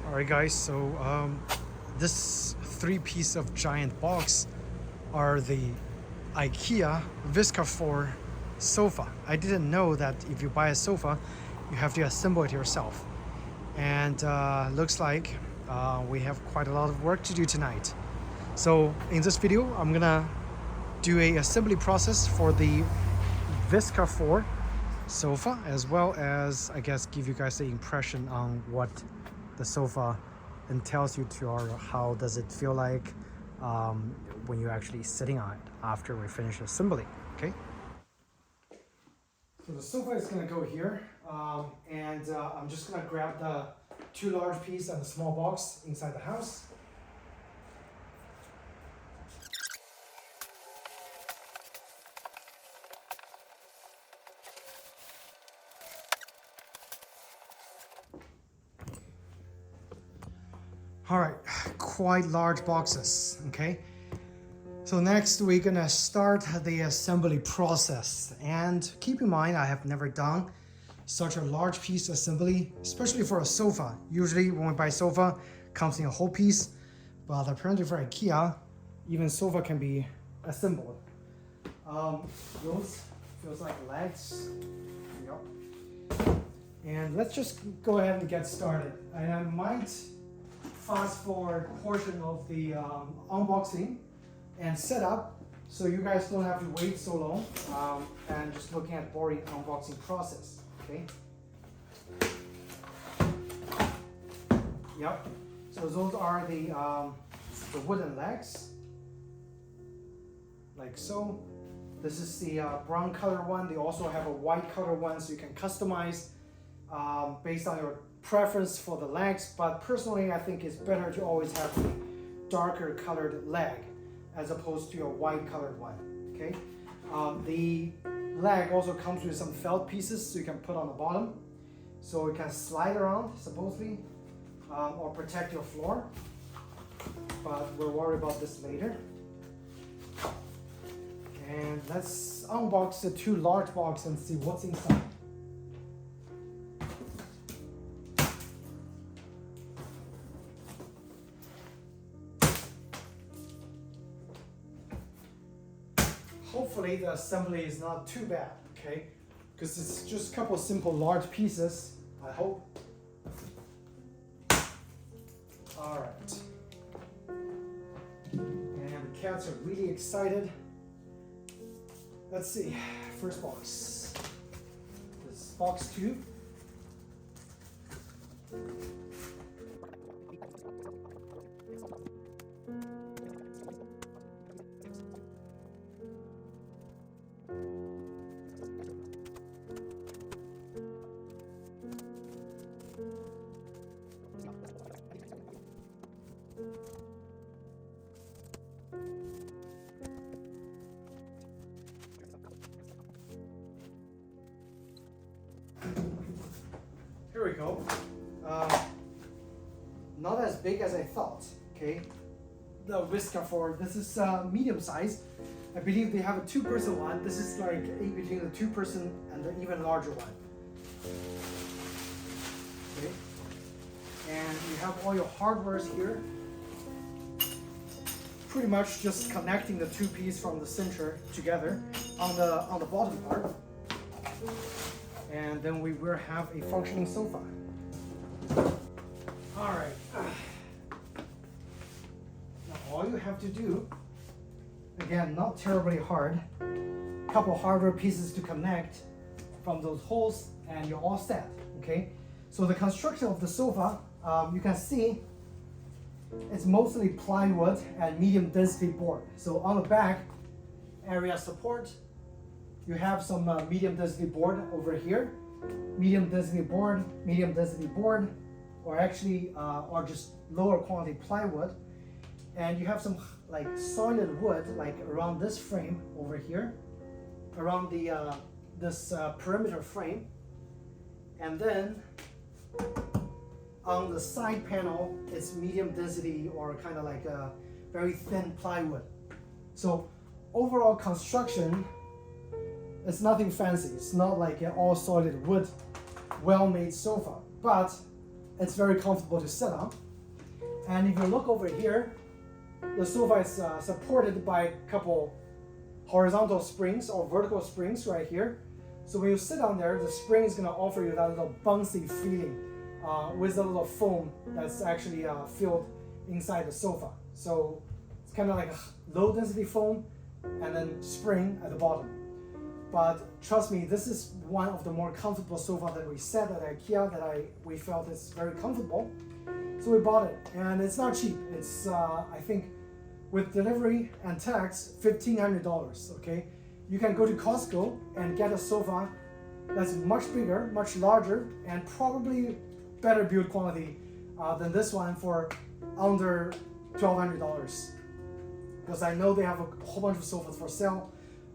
Alright guys, so this three-piece of giant box are the IKEA Viskafors sofa. I didn't know that if you buy a sofa, you have to assemble it yourself. And looks like we have quite a lot of work to do tonight. So in this video, I'm gonna do a assembly process for the Viskafors sofa, as well as I guess give you guys the impression on what the sofa entails you to, or how does it feel like when you're actually sitting on it after we finish assembly. Okay, so the sofa is going to go here, and I'm just going to grab the two large pieces and the small box inside the house. All right, quite large boxes, okay? So next we're gonna start the assembly process. And keep in mind, I have never done such a large piece assembly, especially for a sofa. Usually when we buy sofa, it comes in a whole piece, but apparently for IKEA, even sofa can be assembled. Those feels like legs, yep. And let's just go ahead and get started. And I might fast forward portion of the unboxing and setup, so you guys don't have to wait so long and just looking at boring unboxing process. Okay. Yep. So those are the wooden legs, like so. This is the brown color one. They also have a white color one, so you can customize based on your preference for the legs, but personally I think it's better to always have the darker colored leg as opposed to a white colored one. Okay, the leg also comes with some felt pieces so you can put on the bottom, so it can slide around supposedly, or protect your floor, but we'll worry about this later. And let's unbox the two large boxes and see what's inside. Hopefully the assembly is not too bad, okay? Because it's just a couple simple large pieces, I hope. All right. And the cats are really excited. Let's see, first box. This is box 2. Here we go. Not as big as I thought, okay? The Viskafors, this is medium size. I believe they have a 2-person one. This is like between the 2-person and the even larger one. Okay. And you have all your hardwares here. Pretty much just connecting the two pieces from the center together on the bottom part. And then we will have a functioning sofa. All right. Now all you have to do, again, not terribly hard, a couple hardware pieces to connect from those holes, and you're all set. Okay. So the construction of the sofa, you can see it's mostly plywood and medium density board. So on the back area support, you have some medium density board over here, medium density board, or actually, or just lower quality plywood. And you have some like solid wood, like around this frame over here, around the this perimeter frame. And then on the side panel, it's medium density or kind of like a very thin plywood. So overall construction, it's nothing fancy. It's not like an all solid wood, well-made sofa. But it's very comfortable to sit on. And if you look over here, the sofa is supported by a couple horizontal springs or vertical springs right here. So when you sit on there, the spring is going to offer you that little bouncy feeling with a little foam that's actually filled inside the sofa. So it's kind of like a low density foam and then spring at the bottom. But trust me, this is one of the more comfortable sofa that we set at IKEA that we felt is very comfortable. So we bought it, and it's not cheap. It's I think with delivery and tax, $1,500. Okay, you can go to Costco and get a sofa that's much bigger, much larger, and probably better build quality than this one for under $1,200. Because I know they have a whole bunch of sofas for sale,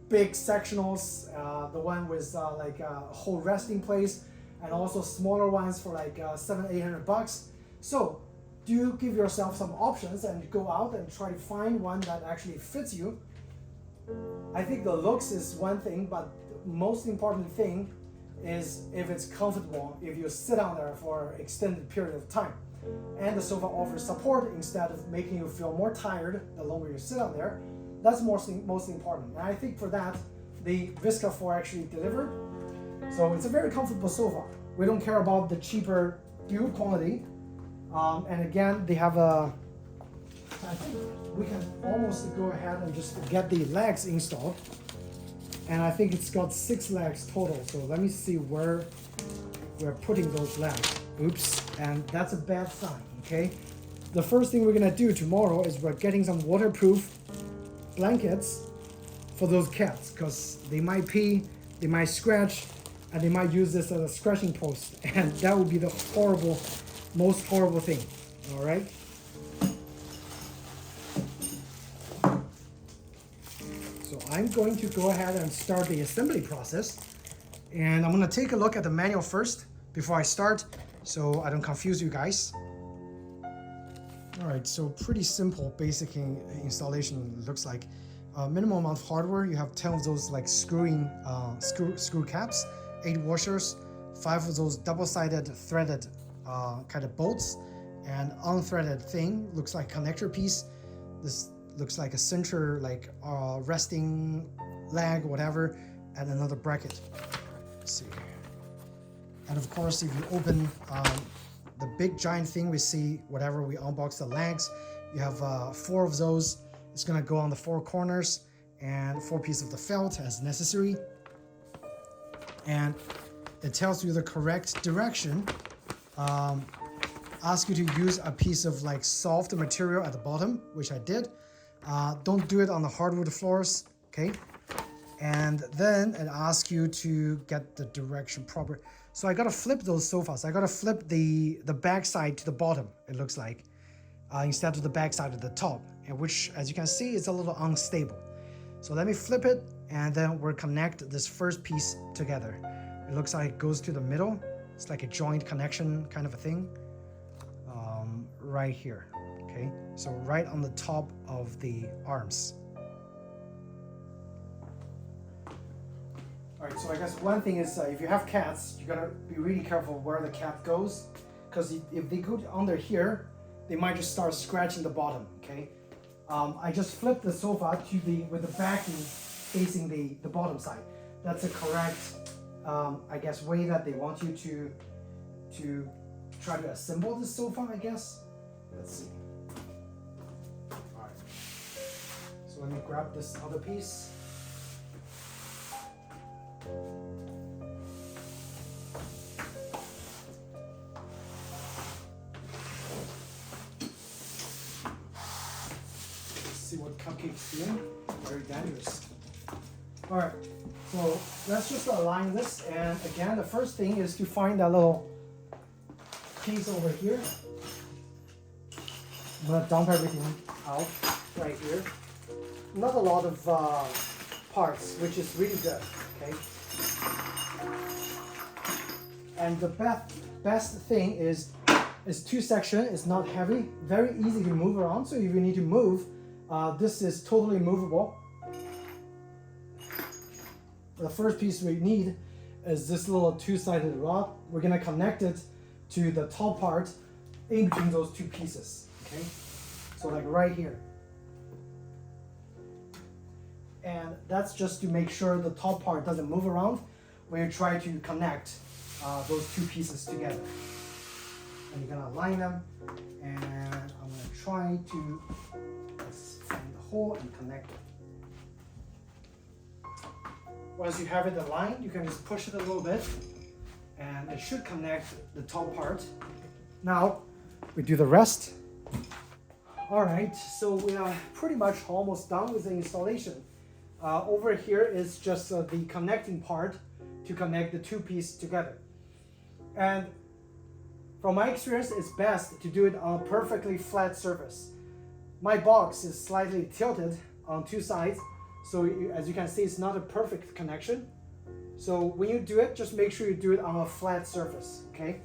big sectionals, the one with like a whole resting place, and also smaller ones for like $700-800. So do give yourself some options and go out and try to find one that actually fits you. I think the looks is one thing, but the most important thing is if it's comfortable, if you sit on there for an extended period of time. And the sofa offers support instead of making you feel more tired the longer you sit on there. That's most important. And I think for that, the Viskafors actually delivered. So it's a very comfortable sofa. We don't care about the cheaper build quality. And again, they have a, I think we can almost go ahead and just get the legs installed. And I think it's got 6 legs total. So let me see where we're putting those legs. Oops, and that's a bad sign, okay? The first thing we're gonna do tomorrow is we're getting some waterproof blankets for those cats, because they might pee, they might scratch, and they might use this as a scratching post. And that would be the most horrible thing, all right? So I'm going to go ahead and start the assembly process. And I'm gonna take a look at the manual first before I start, so I don't confuse you guys. All right, so pretty simple basic installation looks like. Minimal amount of hardware. You have 10 of those like screw caps, 8 washers, 5 of those double-sided threaded kind of bolts, and unthreaded thing looks like connector piece. This looks like a center, like resting leg, whatever, and another bracket. Let's see. And of course, if you open the big giant thing, we see whatever we unbox the legs, you have 4 of those. It's gonna go on the 4 corners and 4 pieces of the felt as necessary. And it tells you the correct direction. Ask you to use a piece of like soft material at the bottom, which I did. Don't do it on the hardwood floors, okay? And then it asks you to get the direction proper. So I gotta flip those sofas. I gotta flip the back side to the bottom, it looks like, instead of the back side at the top, and which, as you can see, is a little unstable. So let me flip it, and then we'll connect this first piece together. It looks like it goes to the middle. It's like a joint connection kind of a thing, right here, okay? So right on the top of the arms. All right, so I guess one thing is if you have cats, you gotta be really careful where the cat goes, because if they go under here, they might just start scratching the bottom, okay? I just flipped the sofa to with the backing facing the bottom side. That's the correct, I guess, way that they want you to try to assemble this sofa, I guess. Let's see. All right, so let me grab this other piece. See what Cupcake's doing. Very dangerous. All right, so let's just align this. And again, the first thing is to find that little piece over here. I'm gonna dump everything out right here. Not a lot of parts, which is really good, okay? And the best thing is 2 section. It's not heavy, very easy to move around. So if you need to move, this is totally movable. The first piece we need is this little 2-sided rod. We're gonna connect it to the top part in between those two pieces, okay? So like right here. And that's just to make sure the top part doesn't move around when you try to connect those two pieces together. And you're gonna align them, and I'm gonna try to find the hole and connect it. Once you have it aligned, you can just push it a little bit, and it should connect the top part. Now, we do the rest. All right, so we are pretty much almost done with the installation. Over here is just the connecting part to connect the two pieces together. And from my experience, it's best to do it on a perfectly flat surface. My box is slightly tilted on two sides, so as you can see, it's not a perfect connection. So when you do it, just make sure you do it on a flat surface, okay?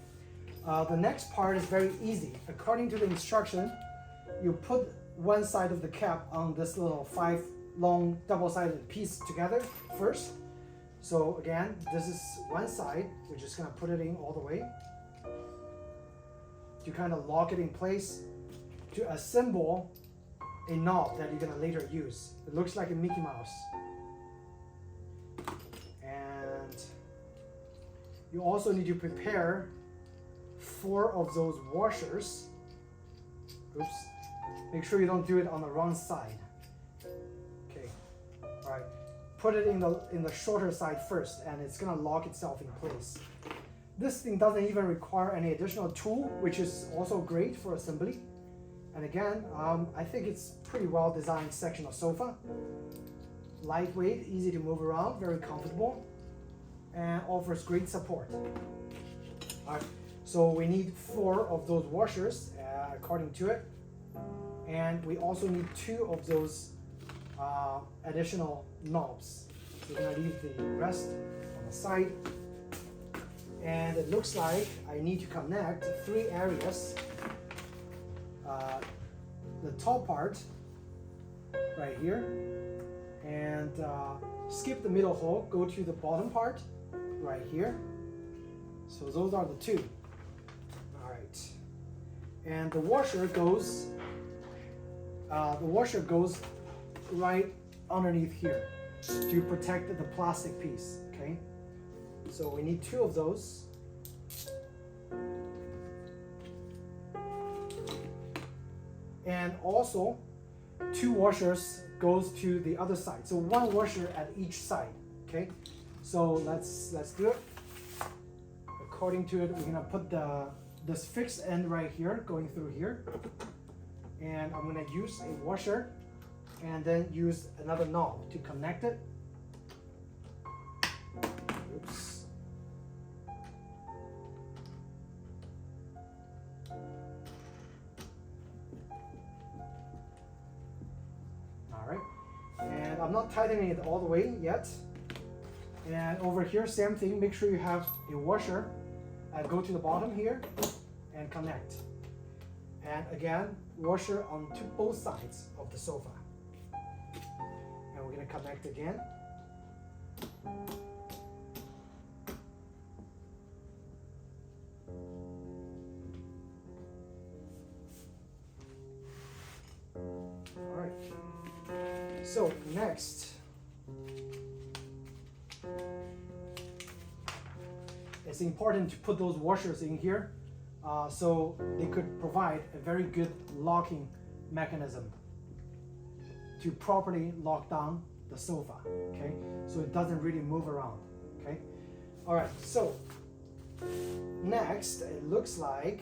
The next part is very easy. According to the instruction, you put one side of the cap on this little 5 long double-sided piece together first. So again, this is one side. We're just gonna put it in all the way to kind of lock it in place to assemble a knob that you're gonna later use. It looks like a Mickey Mouse. And you also need to prepare 4 of those washers. Oops. Make sure you don't do it on the wrong side. Okay. All right. Put it in the shorter side first, and it's gonna lock itself in place. This thing doesn't even require any additional tool, which is also great for assembly. And again, I think it's pretty well designed sectional sofa. Lightweight, easy to move around, very comfortable, and offers great support. All right, so we need 4 of those washers according to it. And we also need 2 of those additional knobs. So we're gonna leave the rest on the side. And it looks like I need to connect 3 areas. The top part right here, and skip the middle hole, go to the bottom part right here. So those are the 2. All right, and the washer goes right underneath here to protect the plastic piece. Okay, so we need 2 of those. And also 2 washers goes to the other side. So 1 washer at each side. Okay, so let's do it. According to it, we're gonna put this fixed end right here going through here, and I'm gonna use a washer and then use another knob to connect it. Oops. And I'm not tightening it all the way yet. And over here, same thing, make sure you have a washer. Go to the bottom here and connect. And again, washer on both sides of the sofa. And we're gonna connect again. All right. So next, it's important to put those washers in here so they could provide a very good locking mechanism to properly lock down the sofa, okay? So it doesn't really move around, okay? All right, so next, it looks like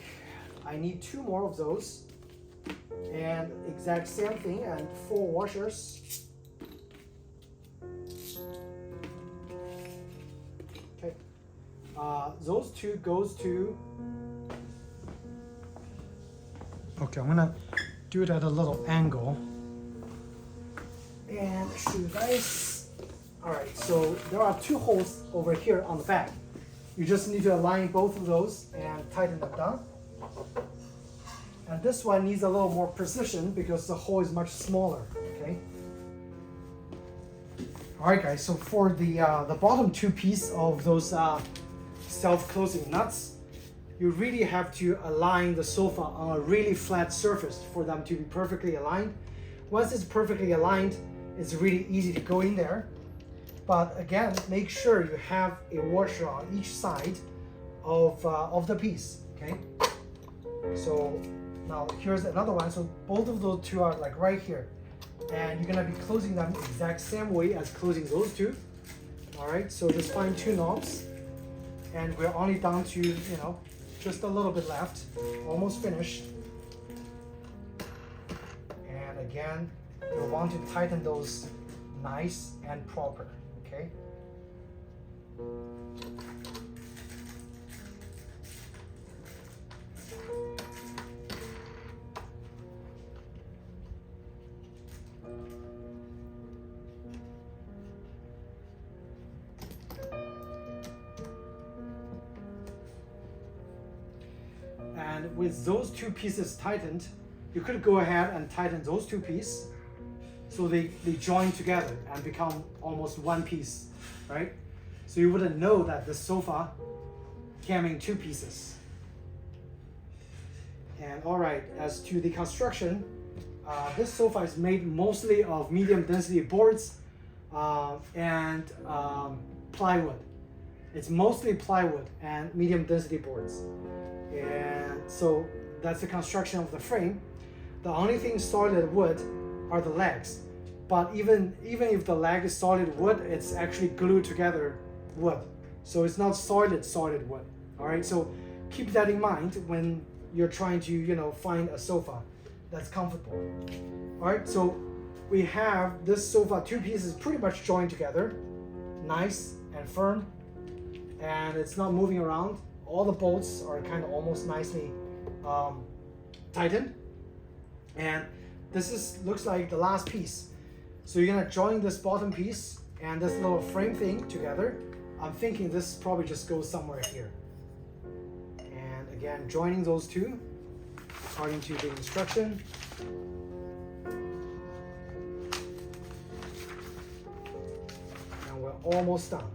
I need 2 more of those. And exact same thing, and 4 washers. Okay, those 2 goes to. Okay, I'm gonna do it at a little angle and show you guys. All right, so there are 2 holes over here on the back. You just need to align both of those and tighten them down. And this one needs a little more precision because the hole is much smaller, okay? All right, guys, so for the bottom 2 pieces of those self-closing nuts, you really have to align the sofa on a really flat surface for them to be perfectly aligned. Once it's perfectly aligned, it's really easy to go in there. But again, make sure you have a washer on each side of the piece, okay? So now here's another one. So both of those two are like right here. And you're gonna be closing them the exact same way as closing those two. All right, so just find two knobs. And we're only down to, you know, just a little bit left, almost finished. And again, you'll want to tighten those nice and proper, okay? And with those two pieces tightened, you could go ahead and tighten those two pieces so they join together and become almost one piece, right? So you wouldn't know that the sofa came in two pieces. And all right, as to the construction, this sofa is made mostly of medium density boards and plywood. It's mostly plywood and medium density boards. And so that's the construction of the frame. The only thing solid wood are the legs. But even if the leg is solid wood, it's actually glued together wood. So it's not solid wood. All right, so keep that in mind when you're trying to, you know, find a sofa that's comfortable. All right, so we have this sofa, two pieces pretty much joined together, nice and firm, and it's not moving around. All the bolts are kind of almost nicely tightened. And this looks like the last piece. So you're gonna join this bottom piece and this little frame thing together. I'm thinking this probably just goes somewhere here. And again, joining those two according to the instruction. And we're almost done.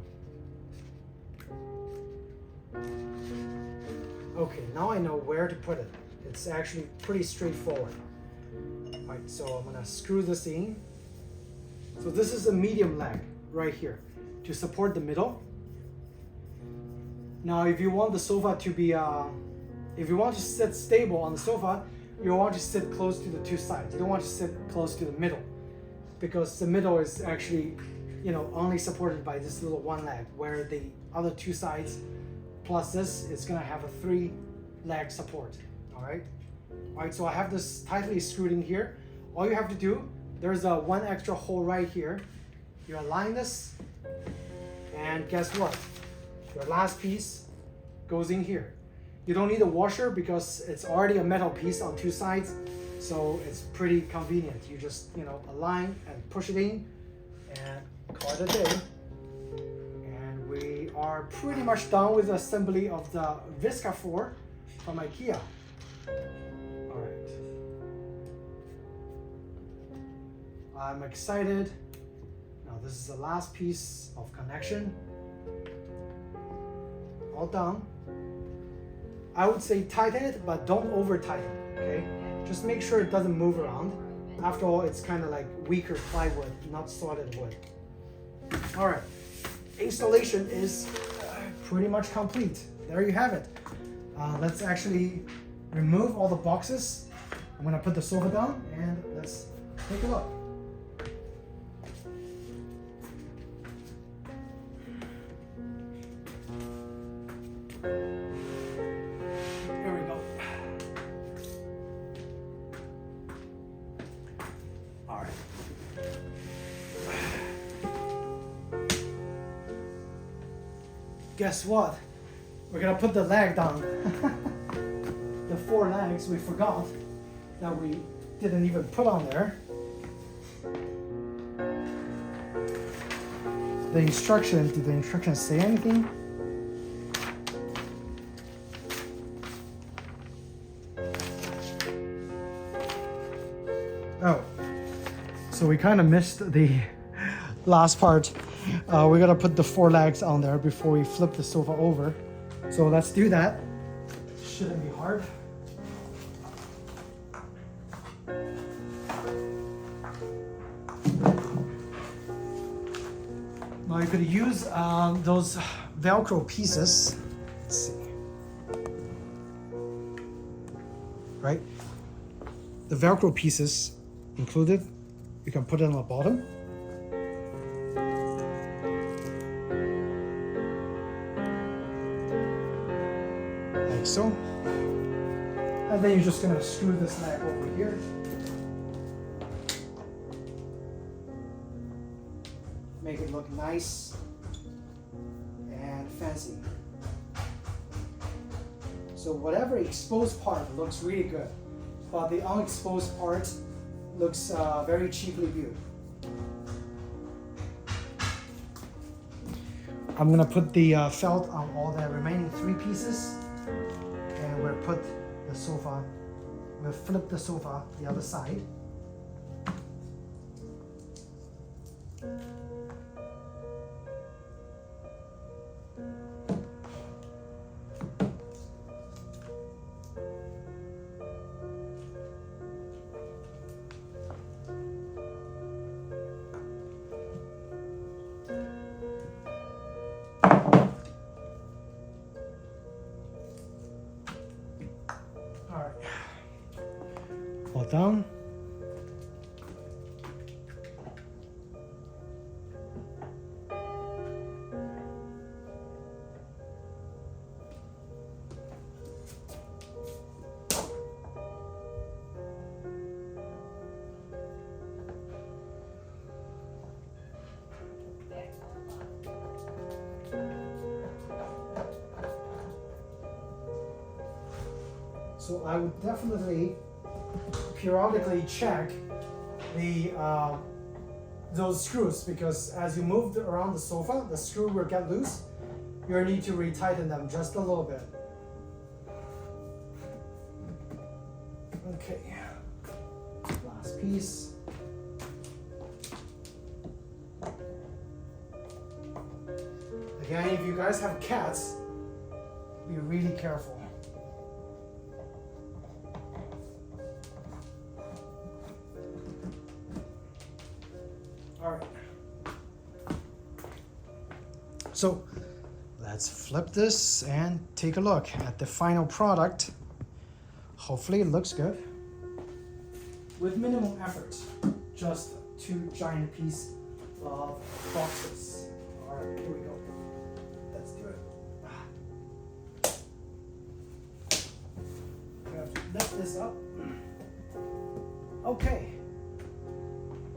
Okay, now I know where to put it. It's actually pretty straightforward. All right, so I'm gonna screw this in. So this is a medium leg right here to support the middle. Now, if you want the sofa to be, if you want to sit stable on the sofa, you want to sit close to the two sides. You don't want to sit close to the middle because the middle is actually, you know, only supported by this little one leg, where the other two sides plus this is gonna have a 3-leg support. All right, so I have this tightly screwed in here. All you have to do, there's a one extra hole right here. You align this, and guess what? Your last piece goes in here. You don't need a washer because it's already a metal piece on two sides, so it's pretty convenient. You just, you know, align and push it in, and call it a day. We are pretty much done with the assembly of the Viskafors from IKEA. All right. I'm excited. Now this is the last piece of connection. All done. I would say tighten it, but don't over tighten, okay? Just make sure it doesn't move around. After all, it's kind of like weaker plywood, not solid wood. All right. Installation is pretty much complete. There you have it. Let's actually remove all the boxes. I'm gonna put the sofa down and let's take a look. Here we go. All right. Guess what? We're gonna put the leg down. The 4 legs we forgot that we didn't even put on there. The instruction, did the instructions say anything? Oh, so we kind of missed the last part. We're gonna put the 4 legs on there before we flip the sofa over. So let's do that. shouldn't be hard. Now you could use those Velcro pieces. Let's see. Right? The Velcro pieces included, you can put it on the bottom. Like so. And then you're just gonna screw this leg over here. Make it look nice and fancy. So whatever exposed part looks really good, but the unexposed part looks very cheaply viewed. I'm gonna put the felt on all the remaining 3 pieces, and we'll put the sofa, we'll flip the sofa the other side. All down. So I would definitely periodically check the those screws, because as you move around the sofa, the screw will get loose. You'll need to retighten them just a little bit. Okay, last piece. Again, if you guys have cats, be really careful. All right. So let's flip this and take a look at the final product. Hopefully it looks good. With minimal effort, just 2 giant pieces of boxes. All right, here we go. Let's do it. We have to lift this up. Okay.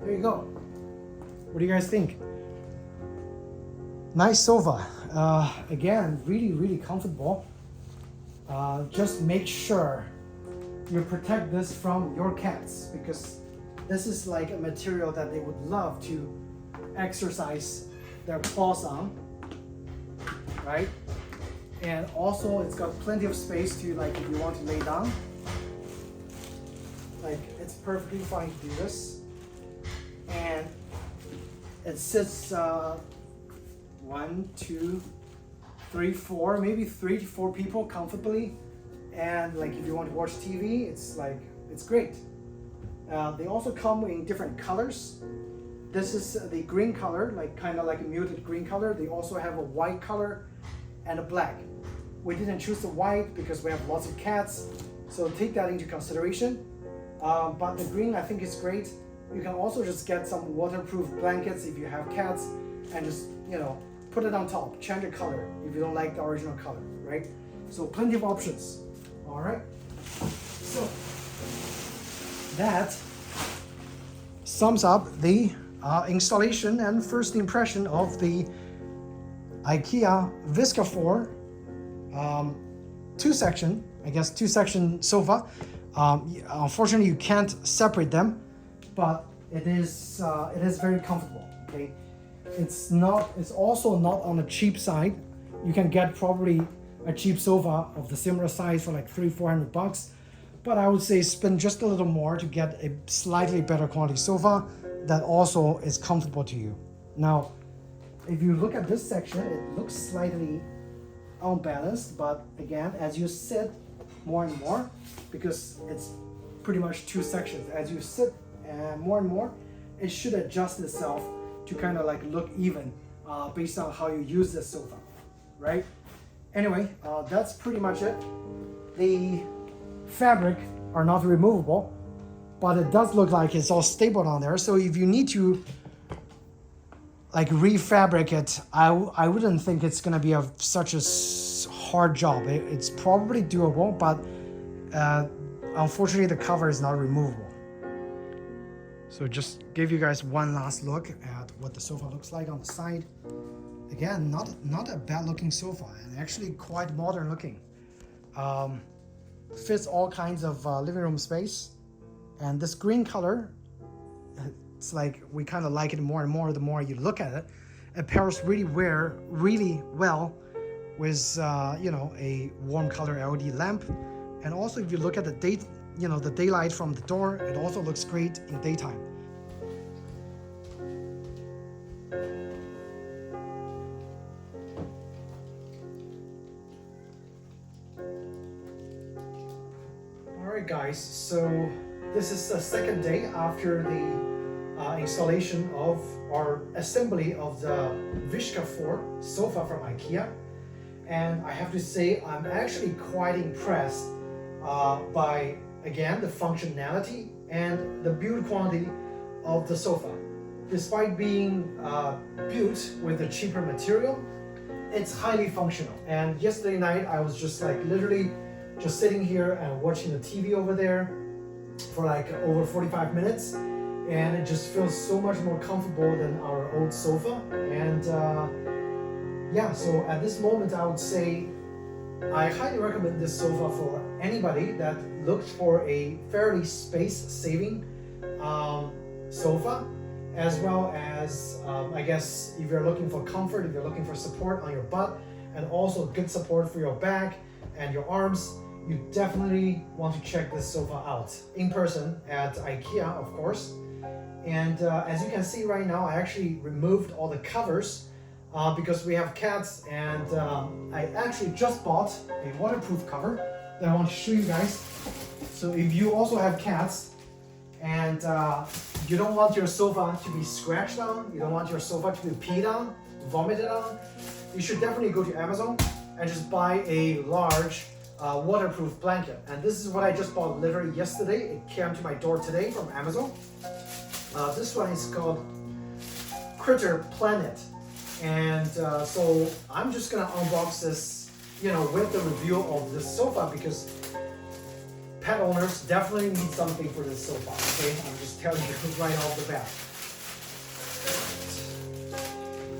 There you go. What do you guys think? Nice sofa. Again, really comfortable. Just make sure you protect this from your cats, because this is like a material that they would love to exercise their paws on, right? And also it's got plenty of space to, like, if you want to lay down, like, it's perfectly fine to do this. And it sits 1, 2, 3, 4, maybe 3 to 4 people comfortably. And like if you want to watch TV, it's great. They also come in different colors. This is the green color, like kind of like a muted green color. They also have a white color and a black. We didn't choose the white because we have lots of cats, so take that into consideration. But the green, I think, is great. You can also just get some waterproof blankets if you have cats, and just, you know, put it on top, change the color if you don't like the original color, right? So plenty of options. All right, so that sums up the installation and first impression of the IKEA Viskafors 2-section sofa. Unfortunately, you can't separate them, but it is very comfortable. Okay, it's also not on the cheap side. You can get probably a cheap sofa of the similar size for like $300-400, but I would say spend just a little more to get a slightly better quality sofa that also is comfortable to you. Now, if you look at this section, it looks slightly unbalanced, but again, as you sit more and more because it's pretty much two sections. As you sit more and more, it should adjust itself to kind of like look even based on how you use this sofa, right? Anyway, that's pretty much it. The fabric are not removable, but it does look like it's all stapled on there. So if you need to like refabricate it, I wouldn't think it's gonna be such a hard job. It's probably doable, but unfortunately the cover is not removable. So just give you guys one last look at what the sofa looks like on the side. Again, not a bad looking sofa, and actually quite modern looking. Fits all kinds of living room space. And this green color, it's like we kind of like it more and more the more you look at it. It pairs really well with a warm color LED lamp. And also if you look at the daylight from the door, it also looks great in daytime. Alright guys, so this is the second day after the installation of our assembly of the Viskafors sofa from IKEA. And I have to say I'm actually quite impressed by, again, the functionality and the build quality of the sofa. Despite being built with a cheaper material, it's highly functional. And yesterday night I was just like literally just sitting here and watching the TV over there for like over 45 minutes, and it just feels so much more comfortable than our old sofa. And yeah, so at this moment I would say I highly recommend this sofa for anybody that looks for a fairly space-saving sofa, as well as I guess if you're looking for comfort, if you're looking for support on your butt, and also good support for your back and your arms, you definitely want to check this sofa out in person at IKEA, of course. And as you can see right now, I actually removed all the covers because we have cats, and I actually just bought a waterproof cover that I want to show you guys. So if you also have cats and you don't want your sofa to be scratched on, you don't want your sofa to be peed on, vomited on, you should definitely go to Amazon and just buy a large waterproof blanket. And this is what I just bought literally yesterday. It came to my door today from Amazon. This one is called Critter Planet. And so I'm just gonna unbox this, with the review of this sofa, because pet owners definitely need something for this sofa, okay? I'm just telling you right off the bat.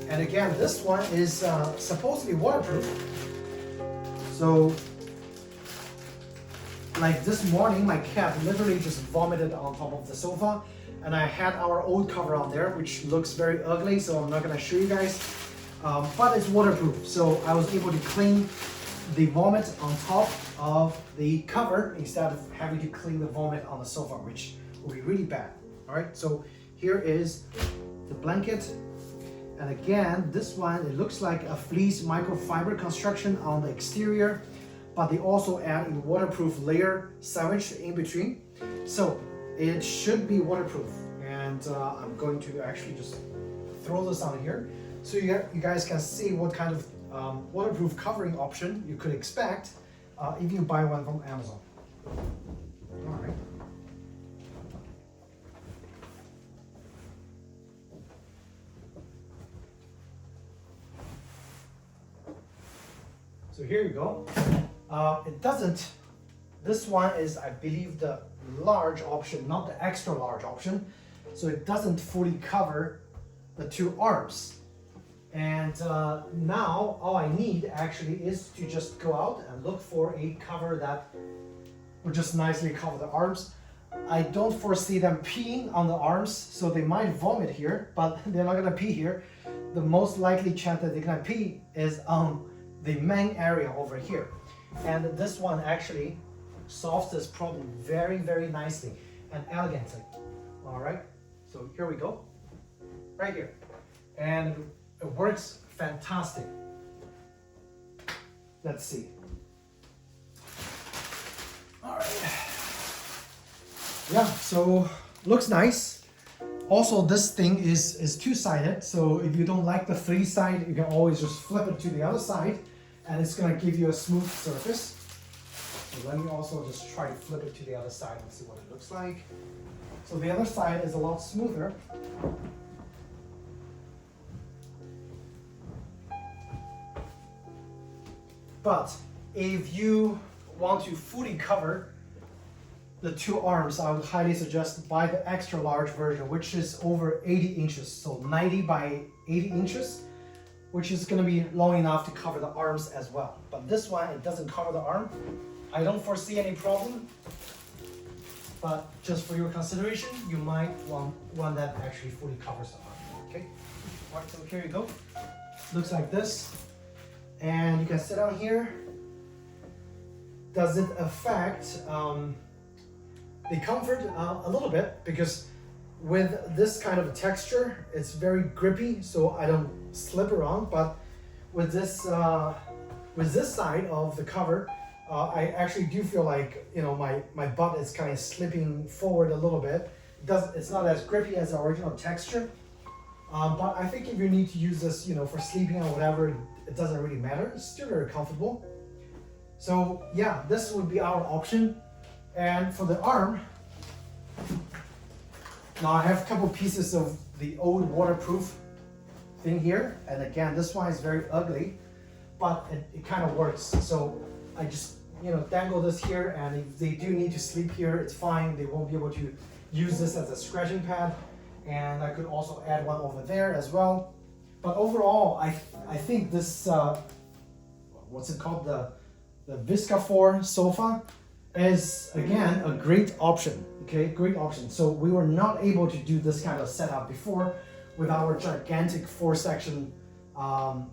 And again, this one is supposedly waterproof. So, like this morning, my cat literally just vomited on top of the sofa, and I had our old cover on there, which looks very ugly, so I'm not gonna show you guys. But it's waterproof, so I was able to clean the vomit on top of the cover instead of having to clean the vomit on the sofa, which would be really bad. All right, so here is the blanket. And again, this one, it looks like a fleece microfiber construction on the exterior, but they also add a waterproof layer sandwiched in between. So it should be waterproof. And I'm going to actually just throw this on here so you guys can see what kind of waterproof covering option you could expect if you buy one from Amazon. All right. So here you go. This one is, I believe, the large option, not the extra large option. So it doesn't fully cover the two arms. And now all I need actually is to just go out and look for a cover that will just nicely cover the arms. I don't foresee them peeing on the arms, so they might vomit here, but they're not gonna pee here. The most likely chance that they're gonna pee is on the main area over here. And this one actually solves this problem very, very nicely and elegantly. All right, so here we go, right here. And it works fantastic. Let's see. yeah, so looks nice. Also, this thing is two-sided, so if you don't like the free side, you can always just flip it to the other side, and it's gonna give you a smooth surface. So let me also just try to flip it to the other side and see what it looks like. So the other side is a lot smoother. But if you want to fully cover the two arms, I would highly suggest buy the extra large version, which is over 80 inches. So 90 by 80 inches, which is gonna be long enough to cover the arms as well. But this one, it doesn't cover the arm. I don't foresee any problem, but just for your consideration, you might want one that actually fully covers the arm, okay? All right, so here you go. Looks like this. And you can sit down here. Does it affect the comfort? A little bit, because with this kind of texture, it's very grippy, so I don't slip around. But with this side of the cover, I actually do feel like, you know, my butt is kind of slipping forward a little bit. It's not as grippy as the original texture. But I think if you need to use this, you know, for sleeping or whatever, it doesn't really matter. It's still very comfortable. So yeah, this would be our option. And for the arm, now I have a couple pieces of the old waterproof thing here. And again, this one is very ugly, but it kind of works. So I just, you know, dangle this here, and if they do need to sleep here, it's fine. They won't be able to use this as a scratching pad. And I could also add one over there as well. But overall, I think this, what's it called? The Viskafors sofa is, again, a great option, okay? Great option. So we were not able to do this kind of setup before with our gigantic 4-section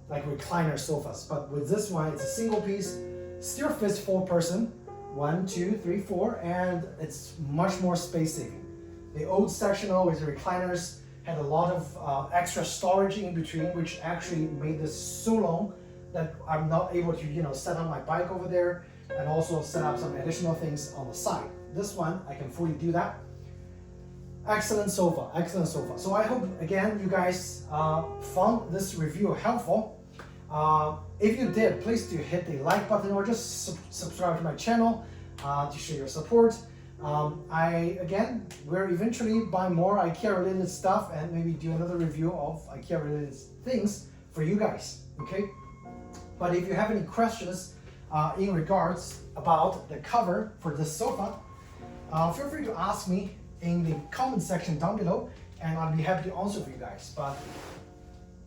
like recliner sofas. But with this one, it's a single piece, still fits 4 person, 1, 2, 3, 4, and it's much more space saving. The old sectional with the recliners had a lot of extra storage in between, which actually made this so long that I'm not able to, you know, set up my bike over there and also set up some additional things on the side. This one, I can fully do that. Excellent sofa, excellent sofa. So I hope, again, you guys found this review helpful. If you did, please do hit the like button or just subscribe to my channel to show your support. We'll eventually buy more IKEA related stuff and maybe do another review of IKEA related things for you guys, okay? But if you have any questions in regards about the cover for this sofa, feel free to ask me in the comment section down below, and I'll be happy to answer for you guys. But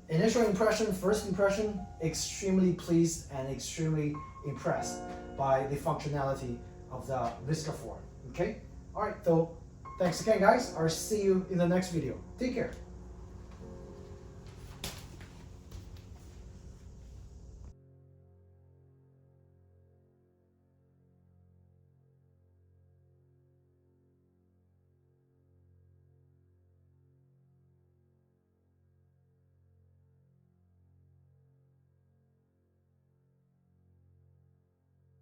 initial impression, first impression, extremely pleased and extremely impressed by the functionality of the Viskafors. Okay? Alright, so thanks again guys. I'll see you in the next video. Take care.